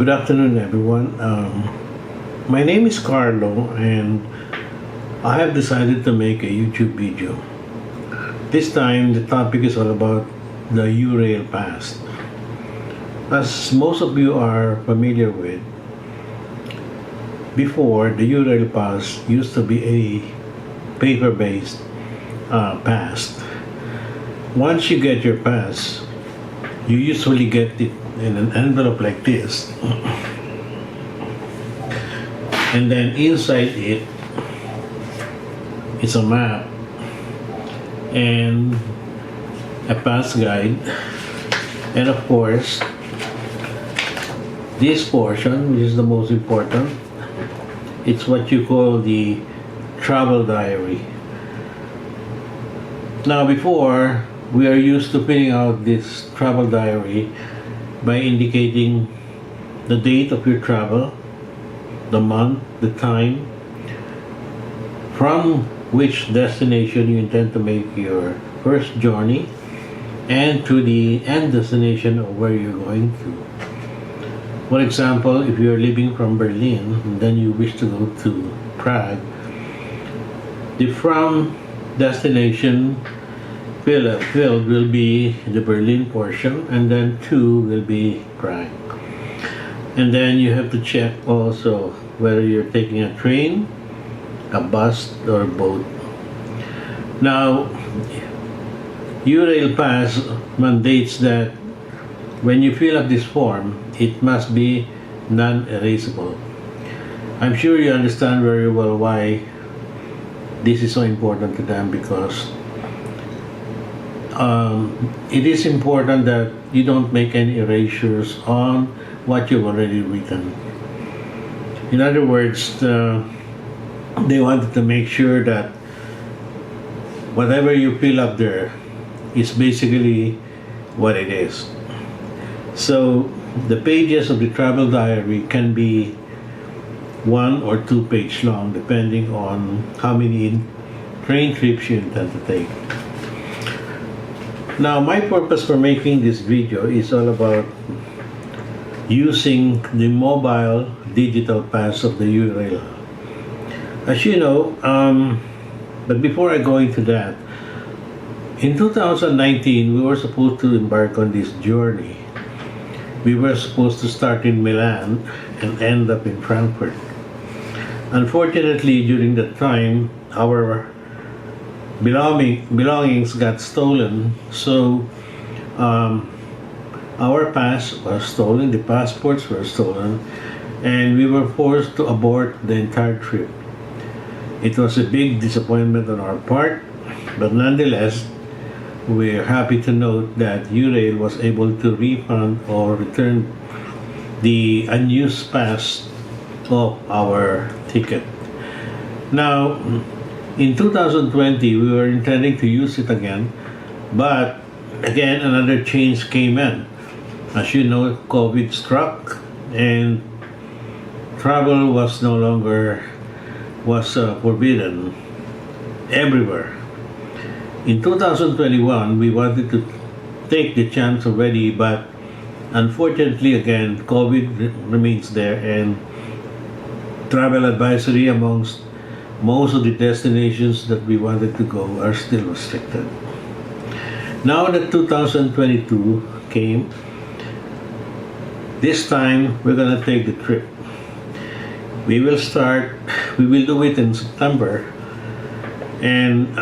Good afternoon, everyone. My name is Carlo, and I have decided to make a YouTube video. This time, the topic is all about the Eurail Pass. As most of you are familiar with, before the Eurail Pass used to be a paper-based pass. Once you get your pass, you usually get it in an envelope like this, and then inside it is a map and a pass guide, and of course this portion, which is the most important, it's what you call the travel diary. Now, before, we are used to filling out this travel diary by indicating the date of your travel, the month, the time, from which destination you intend to make your first journey, and to the end destination of where you're going to. For example, if you're leaving from Berlin and then you wish to go to Prague, the from destination field will be the Berlin portion, and then to will be Prague. And then you have to check also whether you're taking a train, a bus, or a boat. Now, Eurail Pass mandates that when you fill up this form, it must be non-erasable. I'm sure you understand very well why this is so important to them, because it is important that you don't make any erasures on what you've already written. In other words, they wanted to make sure that whatever you fill up there is basically what it is. So the pages of the travel diary can be 1 or 2 pages long, depending on how many train trips you intend to take. Now, my purpose for making this video is all about using the mobile digital pass of the Eurail. As you know, but before I go into that, in 2019, we were supposed to embark on this journey. We were supposed to start in Milan and end up in Frankfurt. Unfortunately, during that time, our belongings got stolen, so our pass was stolen, the passports were stolen, and we were forced to abort the entire trip. It was a big disappointment on our part, but nonetheless, we're happy to note that Eurail was able to refund or return the unused pass of our ticket. Now, in 2020, we were intending to use it again, but again, another change came in. As you know, COVID struck, and travel was no longer forbidden everywhere. In 2021, we wanted to take the chance already, but unfortunately, again, COVID remains there, and travel advisory amongst most of the destinations that we wanted to go are still restricted. Now that 2022 came, this time we're gonna take the trip. We will do it in September, and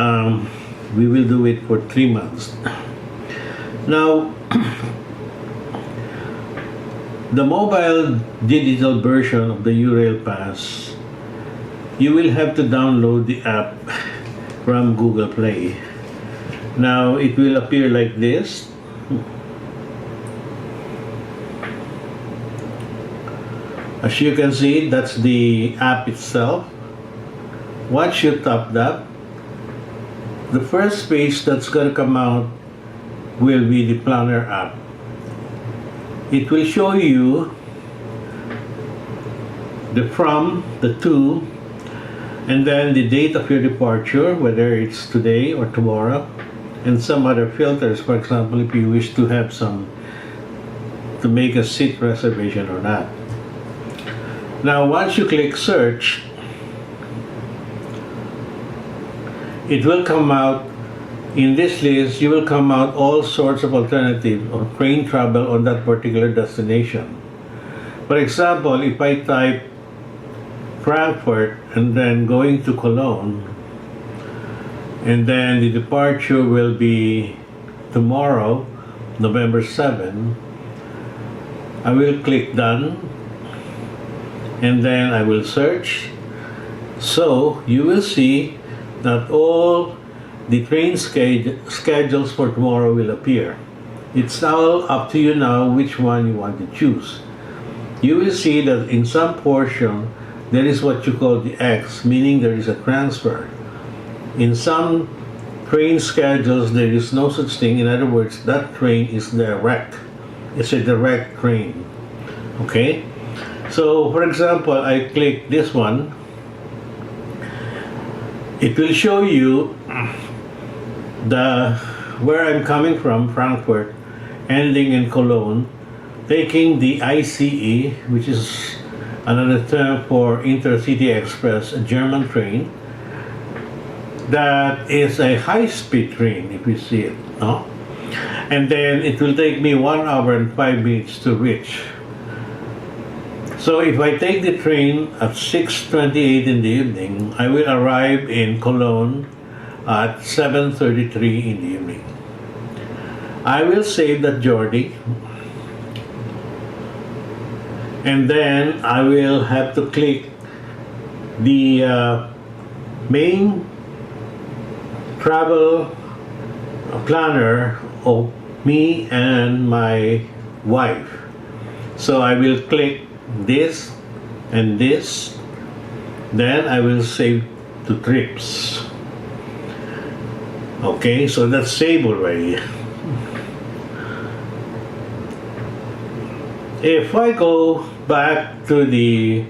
we will do it for 3 months. Now, the mobile digital version of the Eurail Pass, you will have to download the app from Google Play. Now, it will appear like this. As you can see, that's the app itself. Once you tap that, the first page that's going to come out will be the planner app. It will show you the from, the to, and then the date of your departure, whether it's today or tomorrow, and some other filters. For example, if you wish to have to make a seat reservation or not. Now, once you click search, it will come out. In this list, you will come out all sorts of alternatives of train travel on that particular destination. For example, if I type Frankfurt and then going to Cologne, and then the departure will be tomorrow, November 7, I will click done, and then I will search. So you will see that all the train schedules for tomorrow will appear. It's all up to you now which one you want to choose. You will see that in some portion there is what you call the X, meaning there is a transfer. In some train schedules there is no such thing. In other words, that train is direct. It's a direct train. Okay? So for example, I click this one. It will show you where I'm coming from, Frankfurt, ending in Cologne, taking the ICE, which is another term for Intercity Express, a German train. That is a high-speed train, if you see it, no? And then it will take me 1 hour and 5 minutes to reach. So if I take the train at 6:28 in the evening, I will arrive in Cologne at 7:33 in the evening. I will save that journey, and then I will have to click the main travel planner of me and my wife. So I will click this and this, then I will save to trips. Okay, so that's saved already. If I go back to the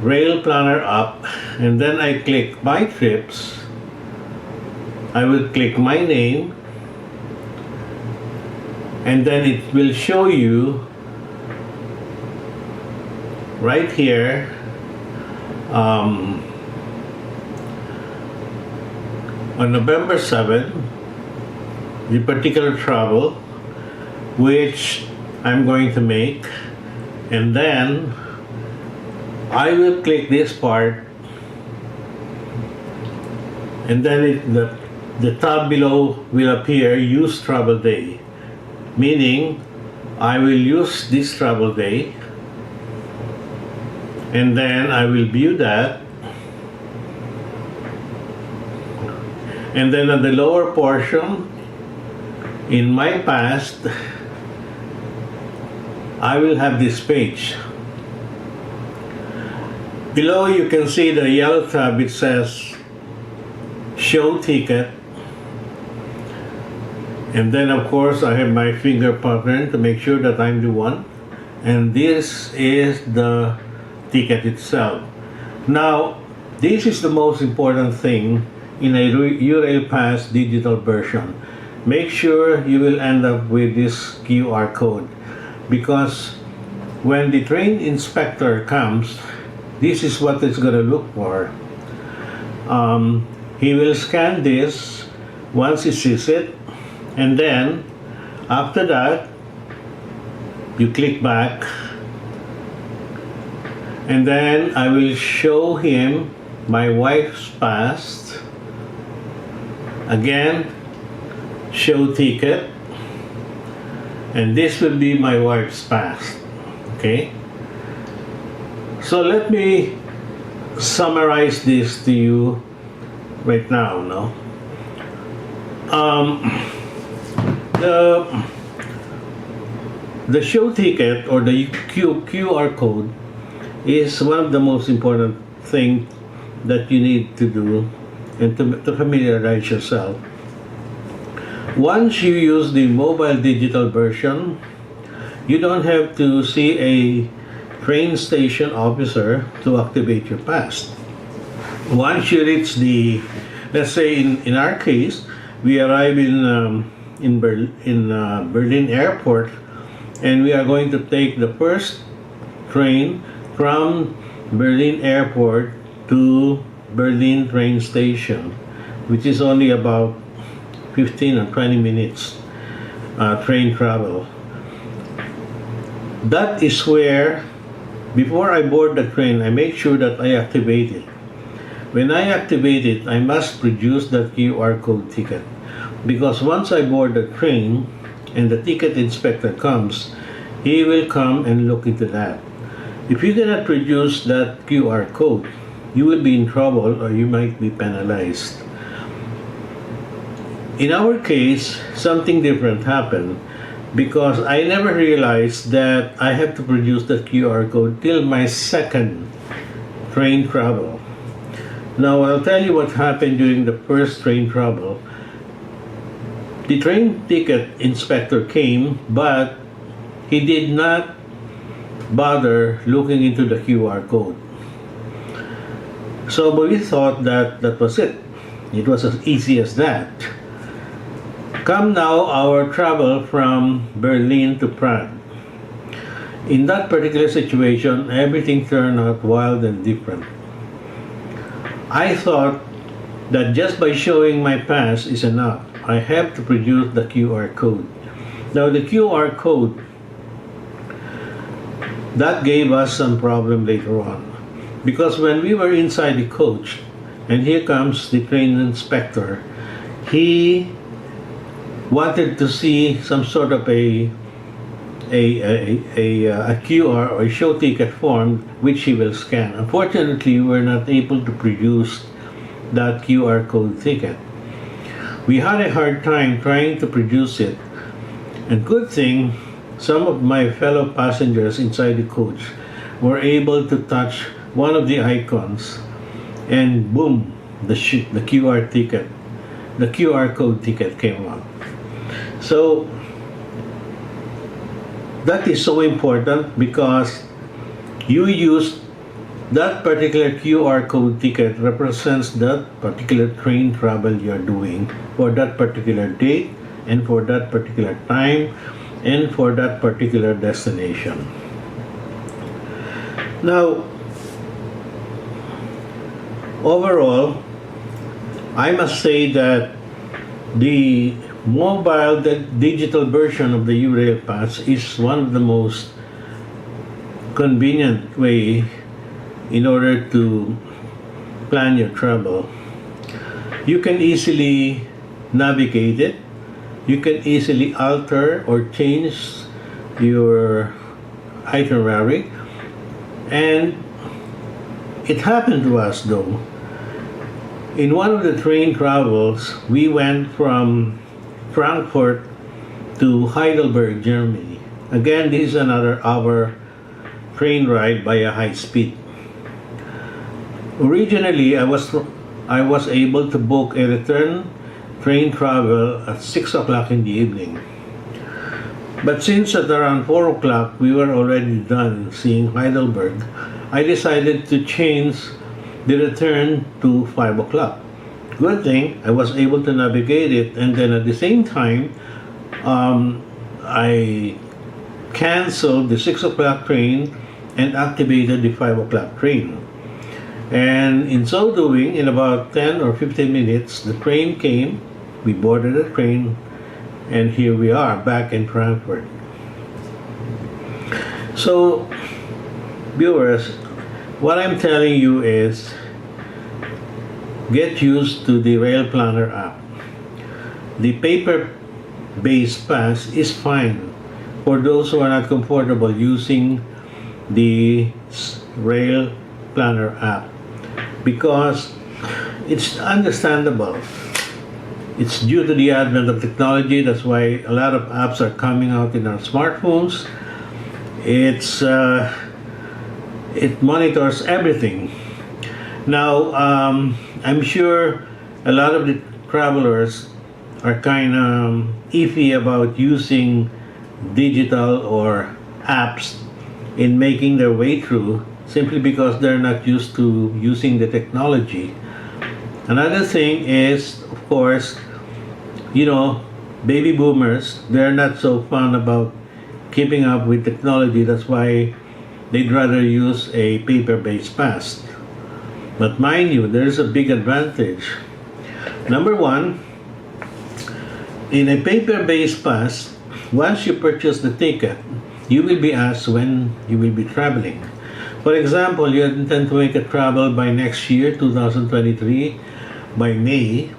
Rail Planner app and then I click My Trips, I will click my name, and then it will show you right here on November 7, the particular travel which I'm going to make, and then I will click this part, and then the tab below will appear Use Travel Day, meaning I will use this travel day, and then I will view that, and then on the lower portion in my past I will have this page. Below you can see the yellow tab, it says Show Ticket, and then of course I have my finger pattern to make sure that I'm the one, and this is the ticket itself. Now this is the most important thing in a Eurail Pass Digital version. Make sure you will end up with this QR code, because when the train inspector comes, this is what it's going to look for. He will scan this once he sees it, and then after that you click back, and then I will show him my wife's pass. Again, show ticket, and this will be my wife's pass. Okay, so let me summarize this to you right now. No, the show ticket or the QR code is one of the most important things that you need to do and to familiarize yourself. Once you use the mobile digital version, you don't have to see a train station officer to activate your pass. Once you reach the, let's say in our case, we arrive in Berlin airport, and we are going to take the first train from Berlin Airport to Berlin train station, which is only about 15 or 20 minutes train travel. That is where, before I board the train, I make sure that I activate it. When I activate it, I must produce that QR code ticket. Because once I board the train and the ticket inspector comes, he will come and look into that. If you cannot produce that QR code, you will be in trouble or you might be penalized. In our case, something different happened because I never realized that I have to produce the QR code till my second train travel. Now, I'll tell you what happened during the first train travel. The train ticket inspector came, but he did not bother looking into the QR code. So we thought that that was it. It was as easy as that. Come now our travel from Berlin to Prague. In that particular situation, everything turned out wild and different. I thought that just by showing my pass is enough. I have to produce the QR code. Now the QR code, that gave us some problem later on. Because when we were inside the coach, and here comes the train inspector, he wanted to see some sort of a QR or a show ticket form which he will scan. Unfortunately, we were not able to produce that QR code ticket. We had a hard time trying to produce it, and good thing some of my fellow passengers inside the coach were able to touch one of the icons, and boom, the QR ticket, the QR code ticket came up. So that is so important because you use that particular QR code ticket represents that particular train travel you're doing for that particular date and for that particular time and for that particular destination. Now, overall, I must say that the mobile, the digital version of the Eurail Pass is one of the most convenient way in order to plan your travel. You can easily navigate it. You can easily alter or change your itinerary. And it happened to us though. In one of the train travels, we went from Frankfurt to Heidelberg, Germany. Again, this is another hour train ride by a high speed. Originally, I was able to book a return train travel at 6 o'clock in the evening. But since at around 4 o'clock we were already done seeing Heidelberg, I decided to change the return to 5 o'clock. Good thing I was able to navigate it, and then at the same time I canceled the 6 o'clock train and activated the 5 o'clock train. And in so doing, in about 10 or 15 minutes, the train came, we boarded the train, and here we are back in Frankfurt. So, viewers, what I'm telling you is get used to the Rail Planner app. The paper-based pass is fine for those who are not comfortable using the Rail Planner app because it's understandable. It's due to the advent of technology. That's why a lot of apps are coming out in our smartphones. It monitors everything. Now, I'm sure a lot of the travelers are kind of iffy about using digital or apps in making their way through simply because they're not used to using the technology. Another thing is, of course, baby boomers, they're not so fun about keeping up with technology. That's why they'd rather use a paper-based pass. But mind you, there's a big advantage. Number one, in a paper-based pass, once you purchase the ticket, you will be asked when you will be traveling. For example, you intend to make a travel by next year, 2023, by May,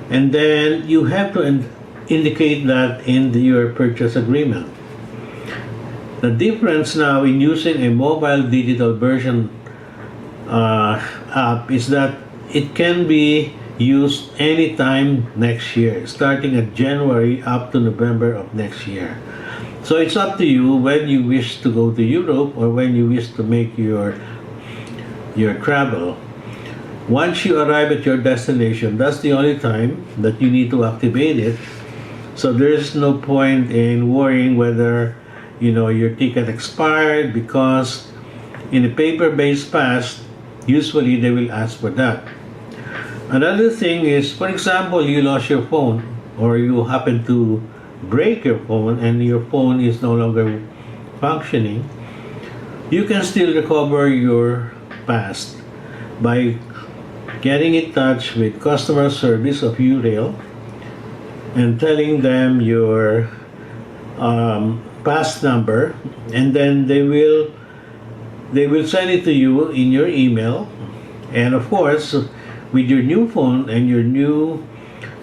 and then you have to indicate that in your purchase agreement. The difference now in using a mobile digital version app is that it can be used anytime next year, starting at January up to November of next year. So it's up to you when you wish to go to Europe or when you wish to make your travel. Once you arrive at your destination, that's the only time that you need to activate it. So there's no point in worrying whether your ticket expired, because in a paper-based pass, usually they will ask for that. Another thing is, for example, you lost your phone or you happen to break your phone and your phone is no longer functioning, you can still recover your pass by getting in touch with customer service of Eurail and telling them your pass number, and then they will send it to you in your email. And of course, with your new phone and your new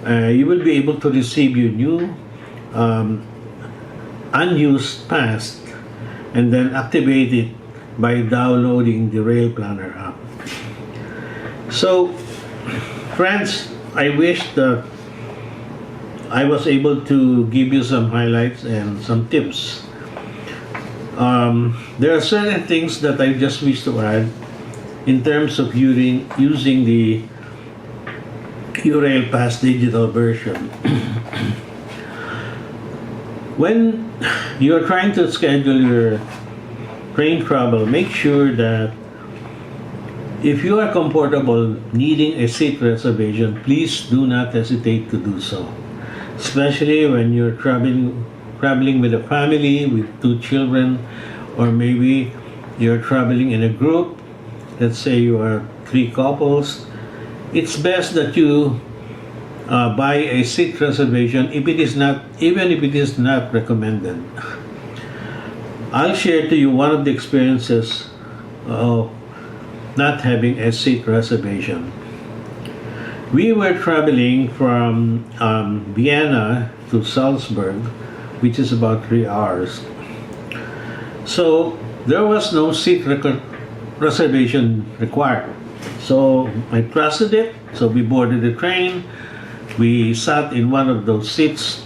you will be able to receive your new unused pass and then activate it by downloading the Rail Planner app. So, friends, I wish that I was able to give you some highlights and some tips. There are certain things that I just wish to add in terms of using the Eurail Pass Digital version. When you're trying to schedule your train travel, make sure that if you are comfortable needing a seat reservation, please do not hesitate to do so. Especially when you're traveling with a family, with 2 children, or maybe you're traveling in a group. Let's say you are 3 couples. It's best that you buy a seat reservation even if it is not recommended. I'll share to you one of the experiences of not having a seat reservation. We were traveling from Vienna to Salzburg, which is about 3 hours. So there was no seat reservation required. So I trusted it. So we boarded the train. We sat in one of those seats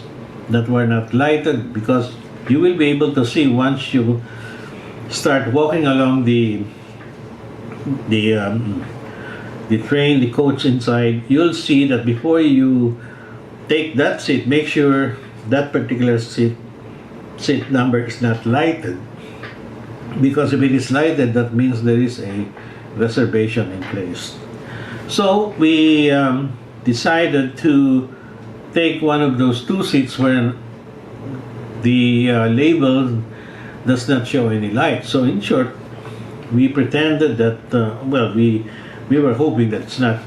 that were not lighted, because you will be able to see once you start walking along the train, the coach inside. You'll see that before you take that seat, make sure that particular seat number is not lighted, because if it is lighted, that means there is a reservation in place. So we decided to take one of those 2 seats where the label does not show any light. So in short, we pretended that we were hoping that it's not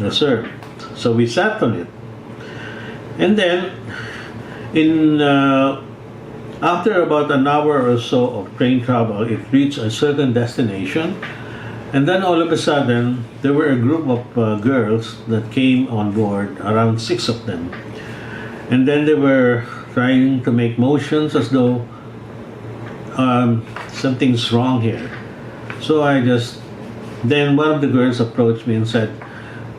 reserved. So we sat on it, and then after about an hour or so of train travel, it reached a certain destination, and then all of a sudden there were a group of girls that came on board, around 6 of them, and then they were trying to make motions as though something's wrong here. So then one of the girls approached me and said,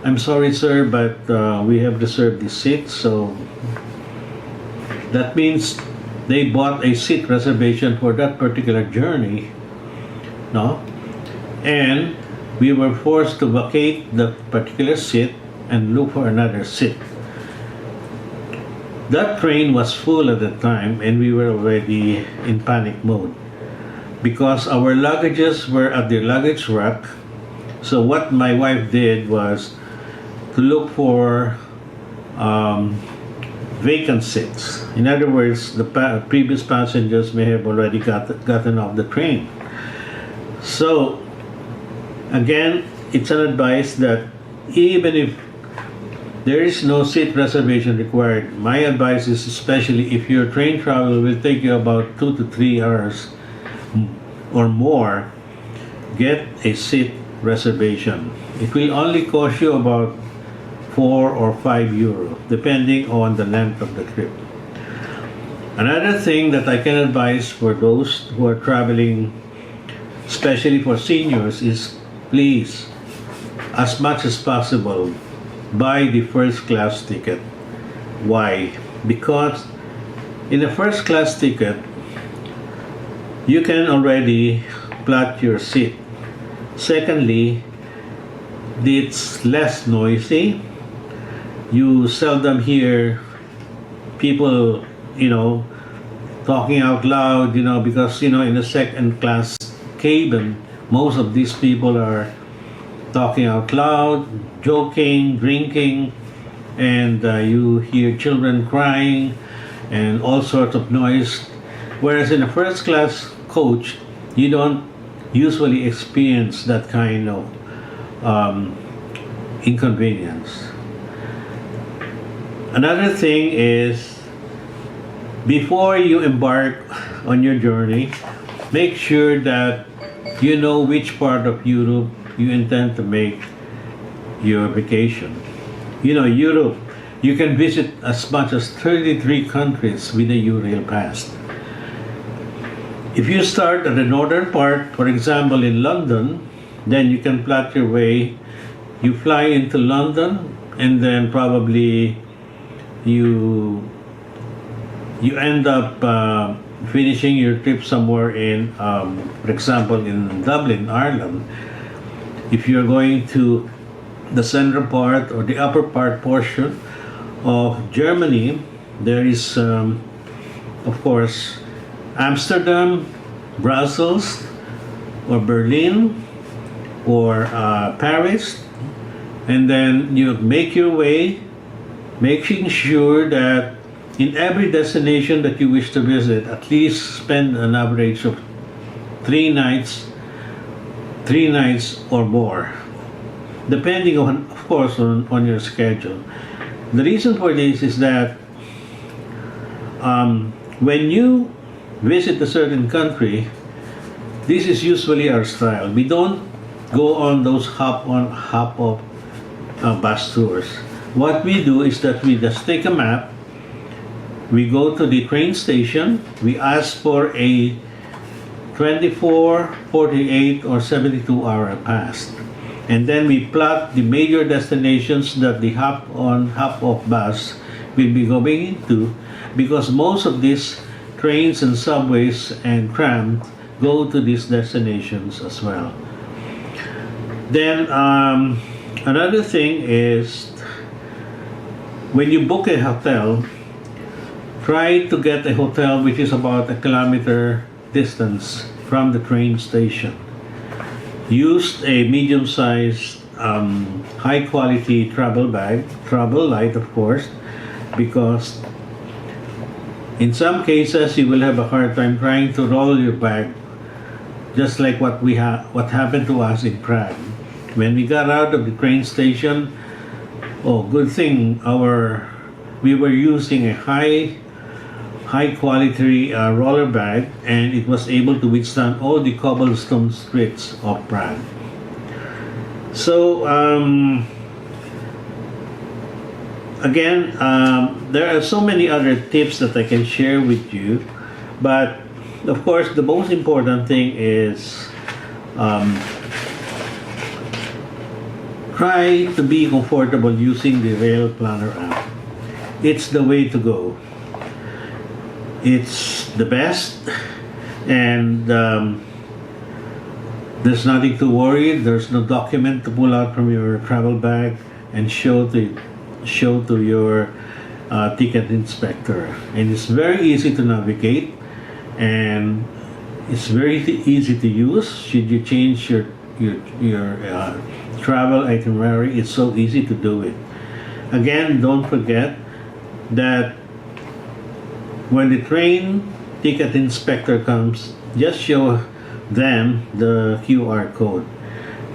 "I'm sorry, sir, but we have reserved this seat." So that means they bought a seat reservation for that particular journey, no? And we were forced to vacate the particular seat and look for another seat. That train was full at the time, and we were already in panic mode because our luggages were at the luggage rack. So what my wife did was to look for vacant seats. In other words, the previous passengers may have already gotten off the train. So, again, it's an advice that even if there is no seat reservation required, my advice is, especially if your train travel will take you about 2 to 3 hours or more, get a seat reservation. It will only cost you about 4 or 5 euro, depending on the length of the trip. Another thing that I can advise for those who are traveling, especially for seniors, is please, as much as possible, buy the first class ticket. Why? Because in the first class ticket, you can already plot your seat. Secondly, it's less noisy. You seldom hear people, talking out loud, because, in the second class cabin, most of these people are talking out loud, joking, drinking, and you hear children crying and all sorts of noise. Whereas in a first class coach, you don't usually experience that kind of inconvenience. Another thing is, before you embark on your journey, make sure that you know which part of Europe you intend to make your vacation. Europe, you can visit as much as 33 countries with the Eurail Pass. If you start at the northern part, for example in London, then you can plot your way. You fly into London, and then probably you end up finishing your trip somewhere in, for example, in Dublin, Ireland. If you're going to the central part or the upper part portion of Germany, there is, of course, Amsterdam, Brussels, or Berlin, or Paris, and then you make your way, making sure that in every destination that you wish to visit, at least spend an average of 3 nights or more, depending on, of course, on your schedule. The reason for this is that when you visit a certain country, this is usually our style. We don't go on those hop on, hop off bus tours. What we do is that we just take a map, we go to the train station, we ask for a 24, 48, or 72-hour pass. And then we plot the major destinations that the hop on, hop off bus will be going into, because most of these trains and subways and trams go to these destinations as well. Then another thing is, when you book a hotel, try to get a hotel which is about a kilometer distance from the train station. Use a medium-sized, high-quality travel bag, travel light, of course, because in some cases you will have a hard time trying to roll your bag, just like what happened to us in Prague. When we got out of the train station, good thing we were using a high quality roller bag, and it was able to withstand all the cobblestone streets of Prague. So again, there are so many other tips that I can share with you, but of course the most important thing is try to be comfortable using the Rail Planner app. It's the way to go. It's the best, and there's nothing to worry. There's no document to pull out from your travel bag and show to your ticket inspector. And it's very easy to navigate, and it's very easy to use. Should you change your travel itinerary, it's so easy to do it. Again, don't forget that when the train ticket inspector comes, just show than the QR code.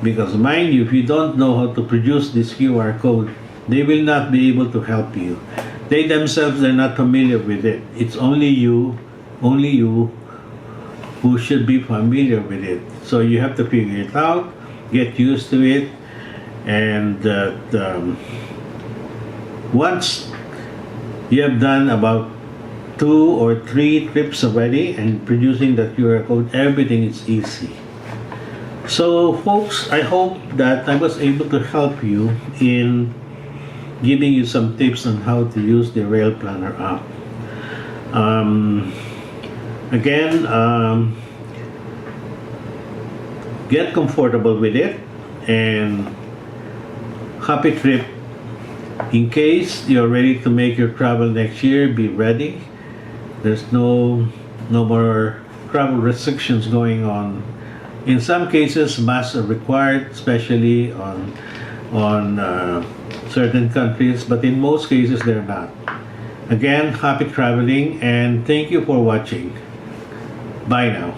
Because mind you, if you don't know how to produce this QR code, they will not be able to help you. They themselves are not familiar with it. It's only you who should be familiar with it. So you have to figure it out, get used to it, and once you have done about 2 or 3 trips already and producing the QR code, everything is easy. So folks, I hope that I was able to help you in giving you some tips on how to use the Eurail Planner app. Again, get comfortable with it, and happy trip. In case you're ready to make your travel next year, be ready. There's no more travel restrictions going on. In some cases, masks are required, especially on certain countries, but in most cases they're not. Again, happy traveling, and thank you for watching. Bye now.